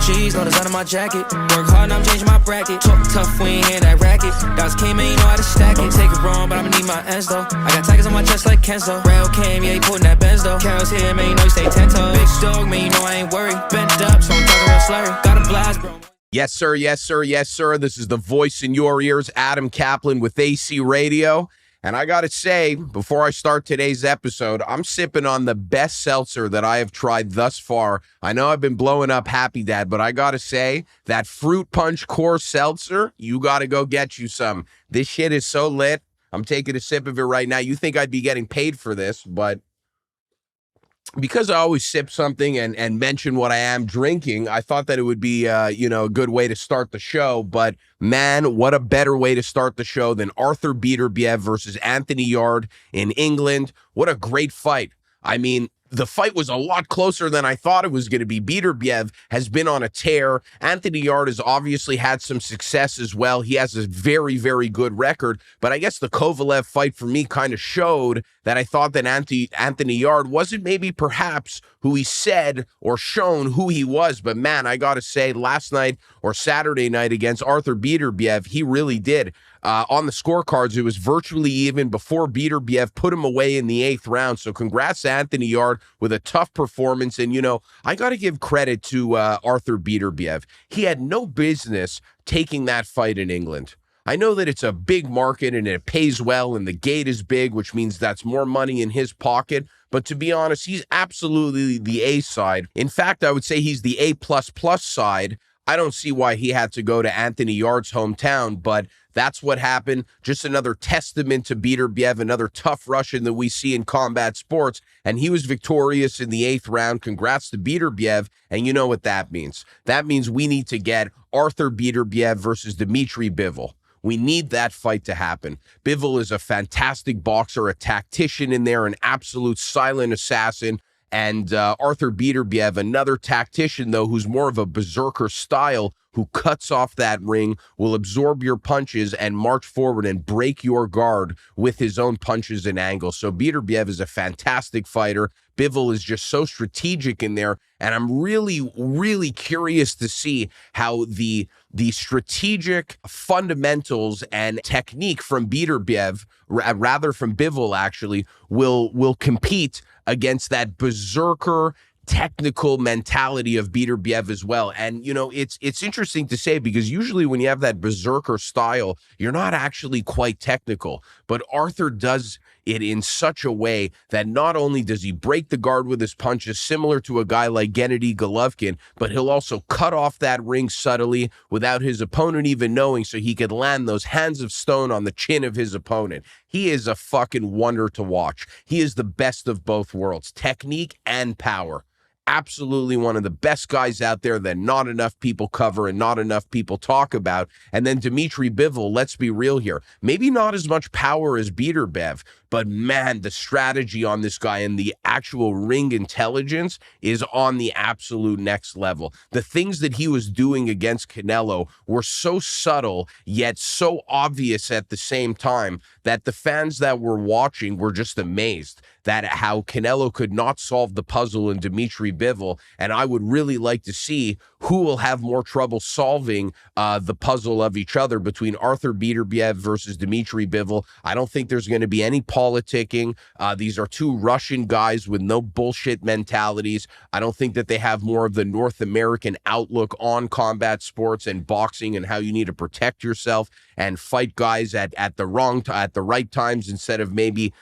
G's, no design on my jacket. Work hard, now I'm changing my bracket. Talk tough, we ain't hearing that racket. Dots came in, you know how to stack it. Don't take it wrong, but I'ma need my ends though. I got tigers on my chest like Kenzo. Rail came, yeah, he putting that Benz though. Carol's here, man, you know he stay 10 toes. Big dog, man, you know I ain't worried. Bent up, so I'm talking real slurry. Got a blast, bro. Yes, sir. Yes, sir. Yes, sir. This is the voice in your ears, Adam Caplan with AC Radio. And I got to say, before I start today's episode, I'm sipping on the best seltzer that I have tried thus far. I know I've been blowing up Happy Dad, but I got to say, that Fruit Punch Core Seltzer, you got to go get you some. This shit is so lit. I'm taking a sip of it right now. You think I'd be getting paid for this, but because I always sip something and mention what I am drinking, I thought that it would be, a good way to start the show. But man, what a better way to start the show than Artur Beterbiev versus Anthony Yarde in England. What a great fight. I mean, the fight was a lot closer than I thought it was going to be. Beterbiev has been on a tear. Anthony Yarde has obviously had some success as well. He has a very, very good record. But I guess the Kovalev fight for me kind of showed that I thought that Anthony Yarde wasn't maybe perhaps who he said or shown who he was. But man, I got to say, last night or Saturday night against Artur Beterbiev, he really did. On the scorecards, it was virtually even before Beterbiev put him away in the 8th round. So congrats to Anthony Yarde with a tough performance. And, I got to give credit to Artur Beterbiev. He had no business taking that fight in England. I know that it's a big market and it pays well and the gate is big, which means that's more money in his pocket. But to be honest, he's absolutely the A side. In fact, I would say he's the A++ side. I don't see why he had to go to Anthony Yarde's hometown, but that's what happened. Just another testament to Beterbiev, another tough Russian that we see in combat sports. And he was victorious in the 8th round. Congrats to Beterbiev. And you know what that means. That means we need to get Artur Beterbiev versus Dmitry Bivol. We need that fight to happen. Bivol is a fantastic boxer, a tactician in there, an absolute silent assassin. And Artur Beterbiev, another tactician, though, who's more of a berserker style, who cuts off that ring, will absorb your punches and march forward and break your guard with his own punches and angles. So Beterbiev is a fantastic fighter. Bivol is just so strategic in there. And I'm really, really curious to see how the strategic fundamentals and technique from Beterbiev, rather from Bivol actually, will compete against that berserker technical mentality of Beterbiev as well. And, it's interesting to say because usually when you have that berserker style, you're not actually quite technical. But Artur does it in such a way that not only does he break the guard with his punches, similar to a guy like Gennady Golovkin, but he'll also cut off that ring subtly without his opponent even knowing, so he could land those hands of stone on the chin of his opponent. He is a fucking wonder to watch. He is the best of both worlds, technique and power. Absolutely one of the best guys out there that not enough people cover and not enough people talk about. And then Dmitry Bivol, let's be real here. Maybe not as much power as Beterbiev, but man, the strategy on this guy and the actual ring intelligence is on the absolute next level. The things that he was doing against Canelo were so subtle, yet so obvious at the same time that the fans that were watching were just amazed that how Canelo could not solve the puzzle in Dmitry Bivol. And I would really like to see who will have more trouble solving the puzzle of each other between Artur Beterbiev versus Dmitry Bivol. I don't think there's going to be any politicking. These are two Russian guys with no bullshit mentalities. I don't think that they have more of the North American outlook on combat sports and boxing and how you need to protect yourself and fight guys at the right times instead of maybe,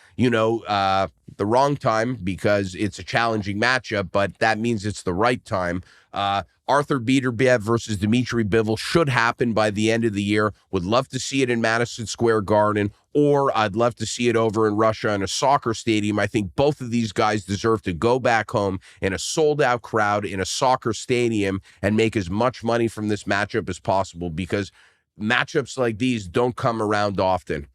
the wrong time because it's a challenging matchup, but that means it's the right time. Artur Beterbiev versus Dmitry Bivol should happen by the end of the year. Would love to see it in Madison Square Garden, or I'd love to see it over in Russia in a soccer stadium. I think both of these guys deserve to go back home in a sold-out crowd in a soccer stadium and make as much money from this matchup as possible, because matchups like these don't come around often.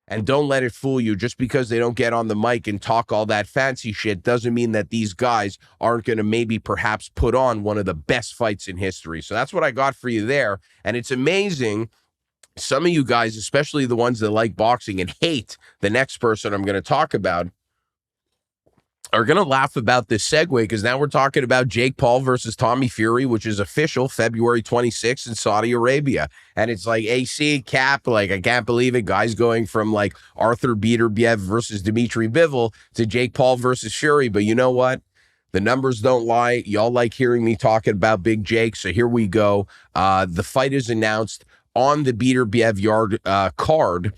And don't let it fool you. Just because they don't get on the mic and talk all that fancy shit doesn't mean that these guys aren't going to maybe perhaps put on one of the best fights in history. So that's what I got for you there. And it's amazing. Some of you guys, especially the ones that like boxing and hate the next person I'm going to talk about, are going to laugh about this segue because now we're talking about Jake Paul versus Tommy Fury, which is official February 26th in Saudi Arabia. And it's like AC, Cap, like I can't believe it. Guys going from like Artur Beterbiev versus Dmitry Bivol to Jake Paul versus Fury. But you know what? The numbers don't lie. Y'all like hearing me talking about Big Jake. So here we go. The fight is announced on the Beterbiev card.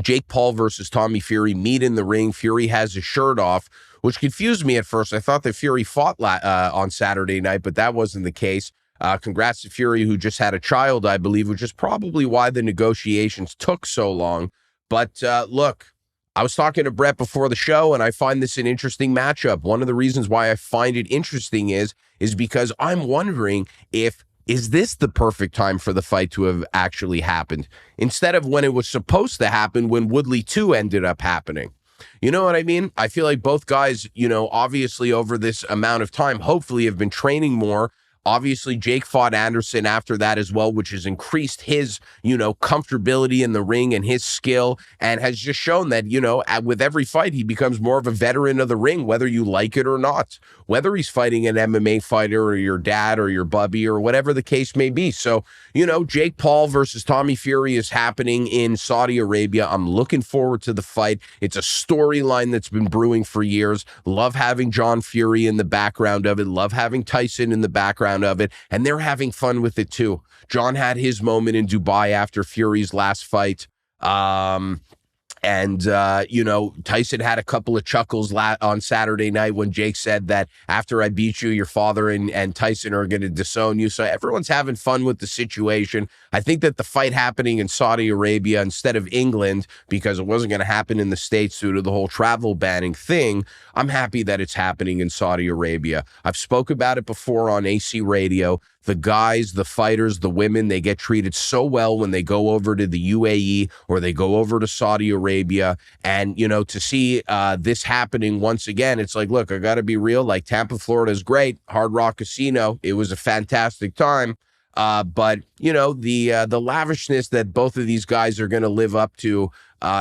Jake Paul versus Tommy Fury meet in the ring. Fury has his shirt off, which confused me at first. I thought that Fury fought on Saturday night, but that wasn't the case. Congrats to Fury, who just had a child, I believe, which is probably why the negotiations took so long. But look, I was talking to Brett before the show, and I find this an interesting matchup. One of the reasons why I find it interesting is because I'm wondering is this the perfect time for the fight to have actually happened instead of when it was supposed to happen when Woodley 2 ended up happening? You know what I mean? I feel like both guys, obviously over this amount of time, hopefully have been training more. Obviously, Jake fought Anderson after that as well, which has increased his, comfortability in the ring and his skill, and has just shown that, with every fight, he becomes more of a veteran of the ring, whether you like it or not, whether he's fighting an MMA fighter or your dad or your bubby or whatever the case may be. So, Jake Paul versus Tommy Fury is happening in Saudi Arabia. I'm looking forward to the fight. It's a storyline that's been brewing for years. Love having John Fury in the background of it. Love having Tyson in the background of it, and they're having fun with it too. John had his moment in Dubai after Fury's last fight. Tyson had a couple of chuckles on Saturday night when Jake said that after I beat you, your father and Tyson are going to disown you. So everyone's having fun with the situation. I think that the fight happening in Saudi Arabia instead of England, because it wasn't going to happen in the States due to the whole travel banning thing, I'm happy that it's happening in Saudi Arabia. I've spoke about it before on AC Radio. The guys, the fighters, the women, they get treated so well when they go over to the UAE or they go over to Saudi Arabia. And, to see this happening once again, it's like, look, I got to be real. Like Tampa, Florida is great. Hard Rock Casino. It was a fantastic time. But the lavishness that both of these guys are going to live up to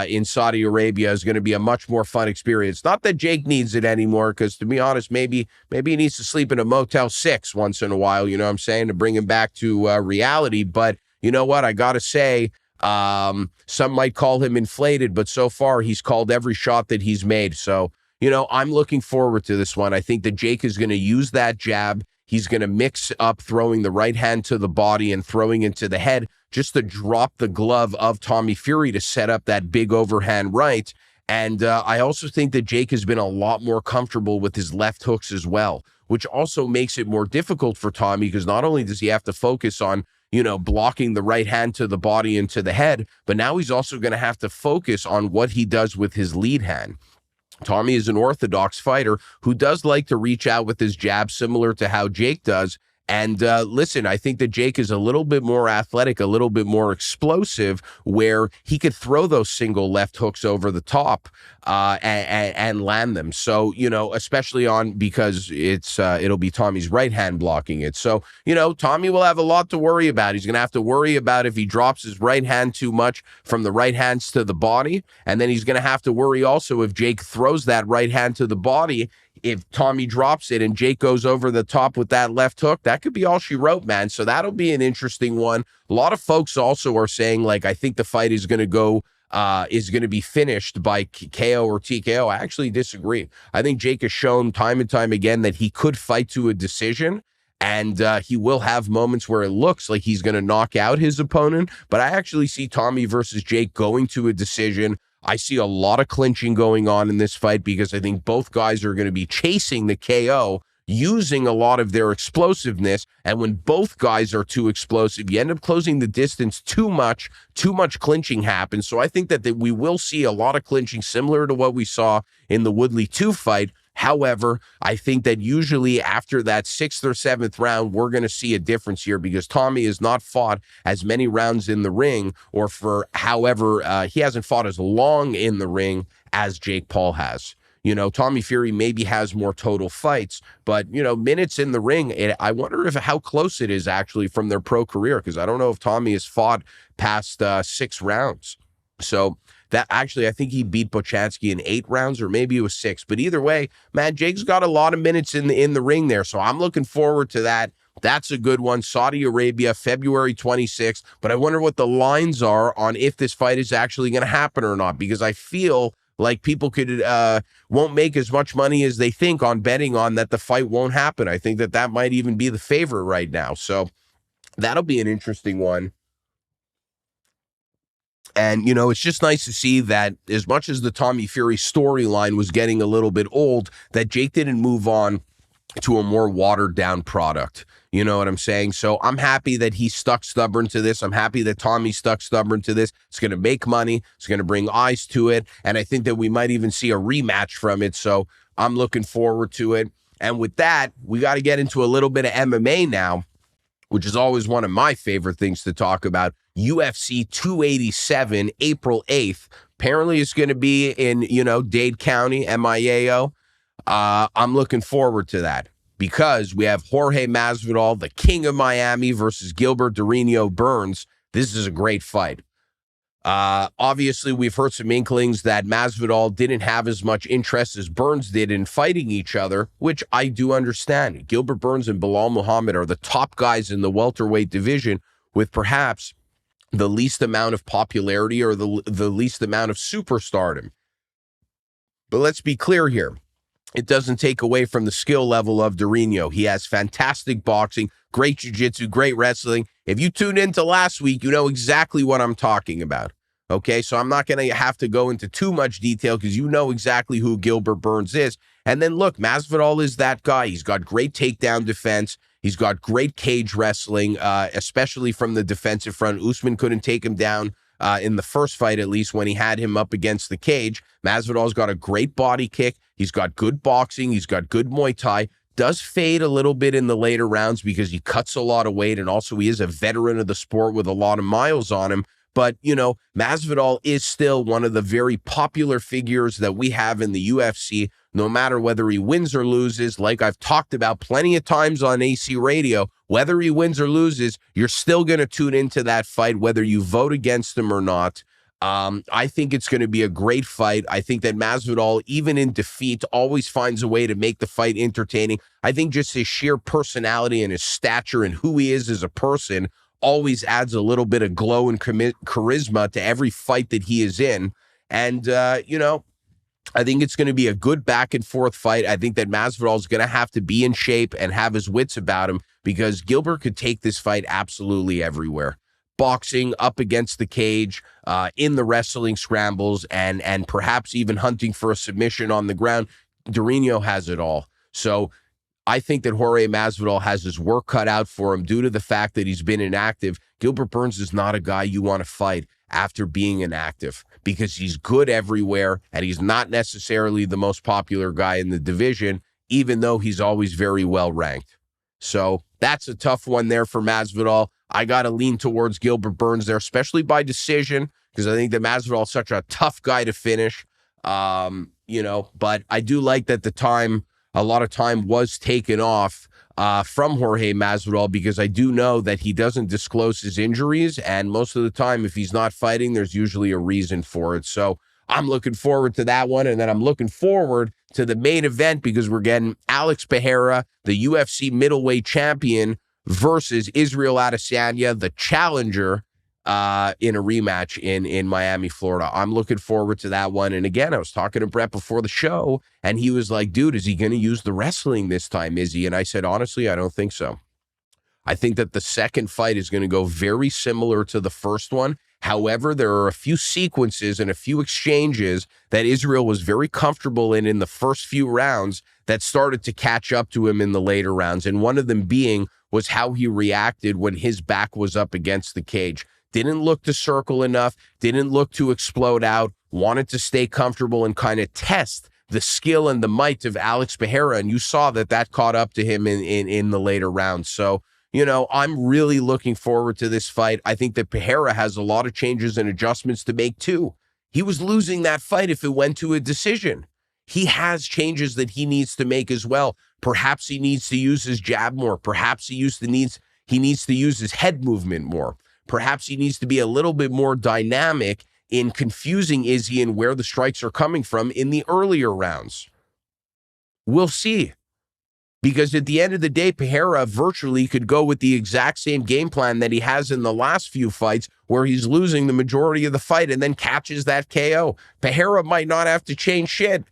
in Saudi Arabia is going to be a much more fun experience. Not that Jake needs it anymore, because to be honest, maybe he needs to sleep in a Motel 6 once in a while, you know what I'm saying, to bring him back to reality. But you know what? I got to say, some might call him inflated, but so far he's called every shot that he's made. So, I'm looking forward to this one. I think that Jake is going to use that jab. He's going to mix up throwing the right hand to the body and throwing into the head just to drop the glove of Tommy Fury to set up that big overhand right. And I also think that Jake has been a lot more comfortable with his left hooks as well, which also makes it more difficult for Tommy, because not only does he have to focus on, blocking the right hand to the body and to the head, but now he's also going to have to focus on what he does with his lead hand. Tommy is an orthodox fighter who does like to reach out with his jab, similar to how Jake does. And listen, I think that Jake is a little bit more athletic, a little bit more explosive, where he could throw those single left hooks over the top and land them. So, especially because it'll be Tommy's right hand blocking it. So, Tommy will have a lot to worry about. He's going to have to worry about if he drops his right hand too much from the right hands to the body. And then he's going to have to worry also if Jake throws that right hand to the body. If Tommy drops it and Jake goes over the top with that left hook, that could be all she wrote, man. So that'll be an interesting one. A lot of folks also are saying, like, I think the fight is going to be finished by KO or TKO. I actually disagree. I think Jake has shown time and time again that he could fight to a decision, and he will have moments where it looks like he's going to knock out his opponent. But I actually see Tommy versus Jake going to a decision. I see a lot of clinching going on in this fight, because I think both guys are going to be chasing the KO, using a lot of their explosiveness. And when both guys are too explosive, you end up closing the distance too much clinching happens. So I think that we will see a lot of clinching, similar to what we saw in the Woodley 2 fight. However, I think that usually after that 6th or 7th round, we're going to see a difference here, because Tommy has not fought as many rounds in the ring, or he hasn't fought as long in the ring as Jake Paul has. Tommy Fury maybe has more total fights, but, minutes in the ring, I wonder how close it is actually from their pro career, because I don't know if Tommy has fought past 6 rounds. So That actually, I think he beat Bochansky in 8 rounds, or maybe it was 6. But either way, man, Jake's got a lot of minutes in the ring there. So I'm looking forward to that. That's a good one. Saudi Arabia, February 26th. But I wonder what the lines are on if this fight is actually going to happen or not, because I feel like people won't make as much money as they think on betting on that the fight won't happen. I think that might even be the favorite right now. So that'll be an interesting one. And, it's just nice to see that as much as the Tommy Fury storyline was getting a little bit old, that Jake didn't move on to a more watered down product. You know what I'm saying? So I'm happy that he stuck stubborn to this. I'm happy that Tommy stuck stubborn to this. It's going to make money. It's going to bring eyes to it. And I think that we might even see a rematch from it. So I'm looking forward to it. And with that, we got to get into a little bit of MMA now, which is always one of my favorite things to talk about. UFC 287, April 8th. Apparently it's going to be in, Dade County, MIAO. I'm looking forward to that because we have Jorge Masvidal, the king of Miami, versus Gilbert Burns. This is a great fight. Obviously, we've heard some inklings that Masvidal didn't have as much interest as Burns did in fighting each other, which I do understand. Gilbert Burns and Bilal Muhammad are the top guys in the welterweight division with perhaps the least amount of popularity or the least amount of superstardom. But let's be clear here. It doesn't take away from the skill level of Durinho. He has fantastic boxing, great jiu-jitsu, great wrestling. If you tuned into last week, you know exactly what I'm talking about. Okay, so I'm not going to have to go into too much detail because you know exactly who Gilbert Burns is. And then look, Masvidal is that guy. He's got great takedown defense. He's got great cage wrestling, especially from the defensive front. Usman couldn't take him down in the first fight, at least when he had him up against the cage. Masvidal's got a great body kick. He's got good boxing. He's got good Muay Thai. Does fade a little bit in the later rounds because he cuts a lot of weight, and also he is a veteran of the sport with a lot of miles on him. But, Masvidal is still one of the very popular figures that we have in the UFC, no matter whether he wins or loses. Like I've talked about plenty of times on AC Radio, whether he wins or loses, you're still going to tune into that fight, whether you vote against him or not. I think it's going to be a great fight. I think that Masvidal, even in defeat, always finds a way to make the fight entertaining. I think just his sheer personality and his stature and who he is as a person always adds a little bit of glow and charisma to every fight that he is in. And, I think it's going to be a good back and forth fight. I think that Masvidal is going to have to be in shape and have his wits about him because Gilbert could take this fight absolutely everywhere. Boxing, up against the cage, in the wrestling scrambles, and perhaps even hunting for a submission on the ground. Durinho has it all. So I think that Jorge Masvidal has his work cut out for him due to the fact that he's been inactive. Gilbert Burns is not a guy you want to fight after being inactive because he's good everywhere and he's not necessarily the most popular guy in the division, even though he's always very well ranked. So that's a tough one there for Masvidal. I got to lean towards Gilbert Burns there, especially by decision, because I think that Masvidal is such a tough guy to finish. But I do like that a lot of time was taken off from Jorge Masvidal because I do know that he doesn't disclose his injuries, and most of the time, if he's not fighting, there's usually a reason for it. So I'm looking forward to that one, and then I'm looking forward to the main event because we're getting Alex Pereira, the UFC middleweight champion, versus Israel Adesanya, the challenger, in a rematch in Miami, Florida. I'm looking forward to that one. And again, I was talking to Brett before the show, and he was like, dude, is he going to use the wrestling this time, Izzy? And I said, honestly, I don't think so. I think that the second fight is going to go very similar to the first one. However, there are a few sequences and a few exchanges that Israel was very comfortable in the first few rounds that started to catch up to him in the later rounds. And one of them was how he reacted when his back was up against the cage. Didn't look to circle enough, didn't look to explode out, wanted to stay comfortable and kind of test the skill and the might of Alex Pereira. And you saw that caught up to him in the later rounds. So, I'm really looking forward to this fight. I think that Pereira has a lot of changes and adjustments to make too. He was losing that fight if it went to a decision. He has changes that he needs to make as well. Perhaps he needs to use his jab more. Perhaps he needs to use his head movement more. Perhaps he needs to be a little bit more dynamic in confusing Izzy and where the strikes are coming from in the earlier rounds. We'll see. Because at the end of the day, Pereira virtually could go with the exact same game plan that he has in the last few fights, where he's losing the majority of the fight and then catches that KO. Pereira might not have to change shit.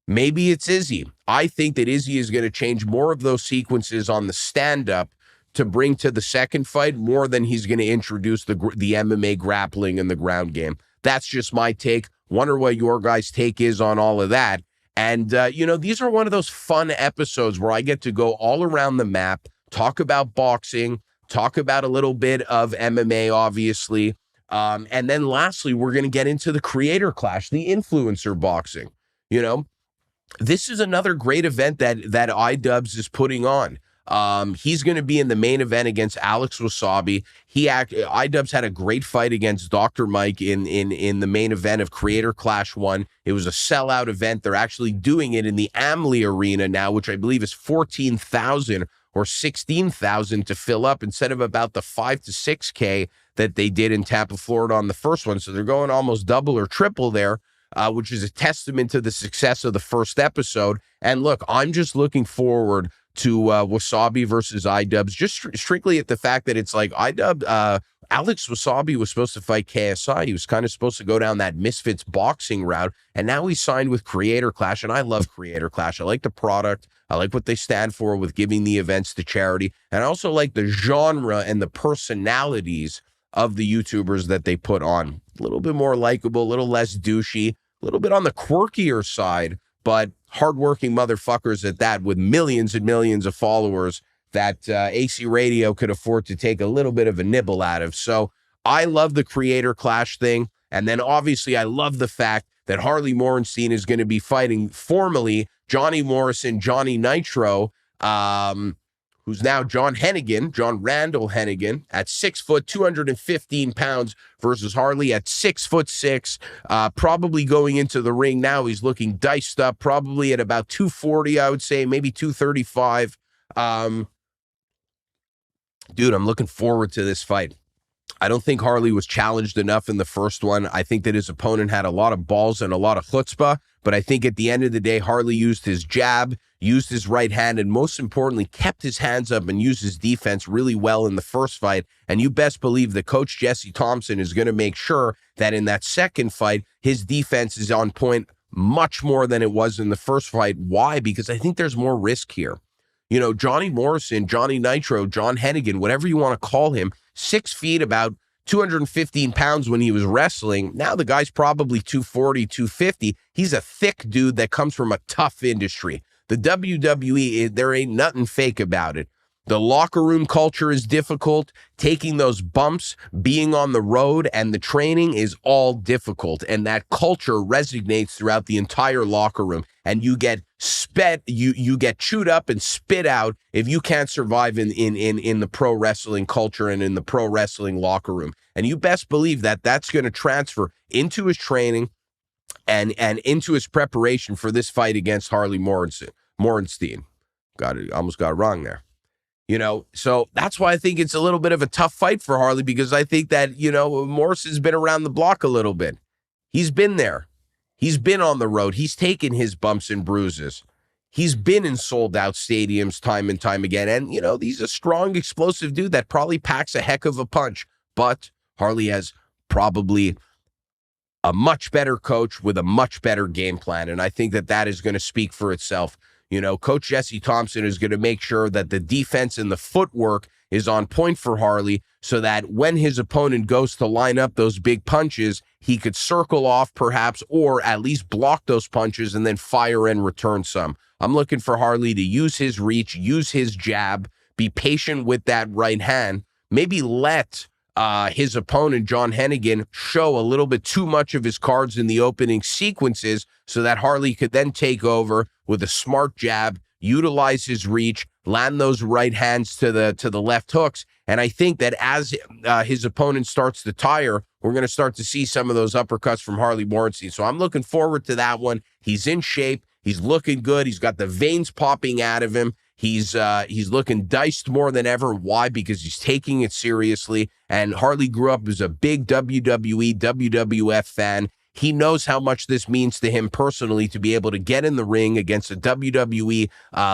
Maybe it's Izzy. I think that Izzy is going to change more of those sequences on the stand-up to bring to the second fight more than he's going to introduce the MMA grappling and the ground game. That's just my take. Wonder what your guys' take is on all of that. And, these are one of those fun episodes where I get to go all around the map, talk about boxing, talk about a little bit of MMA, obviously. And then lastly, we're going to get into the creator clash, the influencer boxing. This is another great event that iDubbbz is putting on. He's going to be in the main event against Alex Wasabi. iDubbbz had a great fight against Dr. Mike in the main event of Creator Clash 1. It was a sellout event. They're actually doing it in the Amley Arena now, which I believe is 14,000 or 16,000 to fill up instead of about the 5 to 6K that they did in Tampa, Florida on the first one. So they're going almost double or triple there, which is a testament to the success of the first episode. And look, I'm just looking forward to Wasabi versus iDubbbz, just strictly at the fact that it's like Alex Wasabi was supposed to fight KSI. He was kind of supposed to go down that Misfits boxing route, and now he's signed with Creator Clash, and I love Creator Clash. I like the product. I like what they stand for with giving the events to charity, and I also like the genre and the personalities of the YouTubers that they put on. A little bit more likable, a little less douchey, a little bit on the quirkier side, but hardworking motherfuckers at that, with millions and millions of followers that AC Radio could afford to take a little bit of a nibble out of. So I love the Creator Clash thing. And then obviously I love the fact that Harley Morenstein is going to be fighting formally Johnny Morrison, Johnny Nitro, who's now John Randall Hennigan, at 6 foot, 215 pounds versus Harley at 6'6", probably going into the ring now. He's looking diced up, probably at about 240, I would say, maybe 235. Dude, I'm looking forward to this fight. I don't think Harley was challenged enough in the first one. I think that his opponent had a lot of balls and a lot of chutzpah, but I think at the end of the day, Harley used his jab, used his right hand, and most importantly, kept his hands up and used his defense really well in the first fight. And you best believe that Coach Jesse Thompson is going to make sure that in that second fight, his defense is on point much more than it was in the first fight. Why? Because I think there's more risk here. Johnny Morrison, Johnny Nitro, John Hennigan, whatever you want to call him, 6 feet, about 215 pounds when he was wrestling. Now the guy's probably 240, 250. He's a thick dude that comes from a tough industry. The WWE, there ain't nothing fake about it. The locker room culture is difficult. Taking those bumps, being on the road, and the training is all difficult. And that culture resonates throughout the entire locker room. And you get you get chewed up and spit out if you can't survive in the pro wrestling culture and in the pro wrestling locker room. And you best believe that that's going to transfer into his training and into his preparation for this fight against Harley Morenstein. Almost got it wrong there. So that's why I think it's a little bit of a tough fight for Harley, because I think that, Morrison's been around the block a little bit. He's been there. He's been on the road. He's taken his bumps and bruises. He's been in sold out stadiums time and time again. And, he's a strong, explosive dude that probably packs a heck of a punch. But Harley has probably a much better coach with a much better game plan. And I think that is going to speak for itself. Coach Jesse Thompson is going to make sure that the defense and the footwork is on point for Harley, so that when his opponent goes to line up those big punches, he could circle off perhaps, or at least block those punches and then fire and return some. I'm looking for Harley to use his reach, use his jab, be patient with that right hand, maybe let his opponent, John Hennigan, show a little bit too much of his cards in the opening sequences, so that Harley could then take over with a smart jab, utilize his reach, land those right hands to the left hooks. And I think that as his opponent starts to tire, we're going to start to see some of those uppercuts from Harley Morenstein. So I'm looking forward to that one. He's in shape. He's looking good. He's got the veins popping out of him. He's looking diced more than ever. Why? Because he's taking it seriously. And Harley grew up as a big WWE, WWF fan. He knows how much this means to him personally to be able to get in the ring against a WWE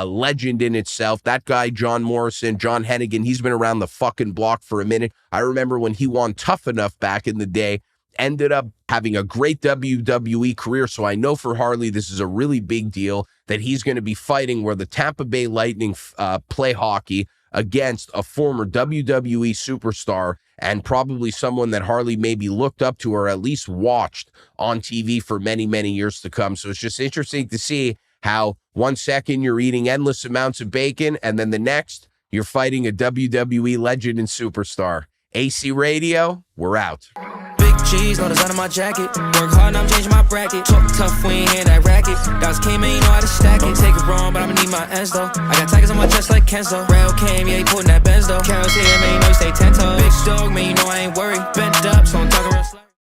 legend in itself. That guy, John Morrison, John Hennigan, he's been around the fucking block for a minute. I remember when he won Tough Enough back in the day, ended up having a great WWE career. So I know for Harley, this is a really big deal that he's going to be fighting where the Tampa Bay Lightning play hockey against a former WWE superstar and probably someone that Harley maybe looked up to or at least watched on TV for many, many years to come. So it's just interesting to see how 1 second you're eating endless amounts of bacon and then the next you're fighting a WWE legend and superstar. AC Radio, we're out. Big cheese, no design on my jacket. Work hard, now I'm changing my bracket. Talk tough, we ain't hear that racket. Dogs came in, you know how to stack it. Take it wrong, but I'ma need my ends though. I got tigers on my chest like Kenzo. Rail came, yeah, he putting that Benz though. Carol's here, man, you know you stay 10 toes. Big dog, man, you know I ain't worried. Bent up, so I'm talking real slow.